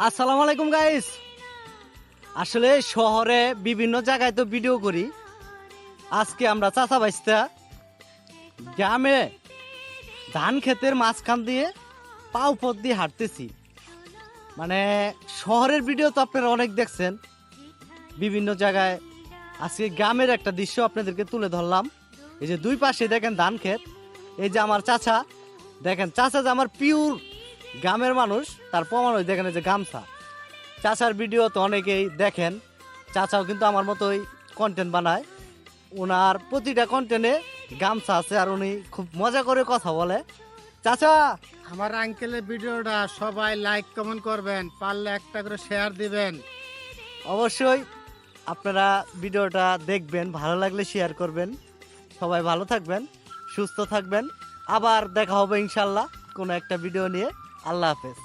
আসসালামু আলাইকুম গাইস। আসলে শহরে বিভিন্ন জায়গায় তো ভিডিও করি। আজকে আমরা চাচা বাইস্তা গ্রামে ধান ক্ষেতের মাঝখান দিয়ে পাও পথ দিয়ে হাঁটতেছি। মানে শহরের ভিডিও তো আপনারা অনেক দেখছেন বিভিন্ন জায়গায়। আজকে গ্রামের একটা দৃশ্য আপনাদেরকে তুলে ধরলাম। এই যে দুই পাশে দেখেন ধান ক্ষেত, এই যে আমার চাচা, দেখেন চাচা যে আমার পিওর গ্রামের মানুষ তার প্রমাণ হয় দেখেন এই যে গামছা। চাচার ভিডিও তো অনেকেই দেখেন, চাচাও কিন্তু আমার মতোই কন্টেন্ট বানায়। ওনার প্রতিটা কন্টেন্টে গামছা আছে আর উনি খুব মজা করে কথা বলে। চাচা, আমার আঙ্কেলের ভিডিওটা সবাই লাইক কমেন্ট করবেন, পারলে একটা করে শেয়ার দিবেন। অবশ্যই আপনারা ভিডিওটা দেখবেন, ভালো লাগলে শেয়ার করবেন। সবাই ভালো থাকবেন, সুস্থ থাকবেন। আবার দেখা হবে ইনশাল্লাহ কোনো একটা ভিডিও নিয়ে। আল্লাহ হাফেজ।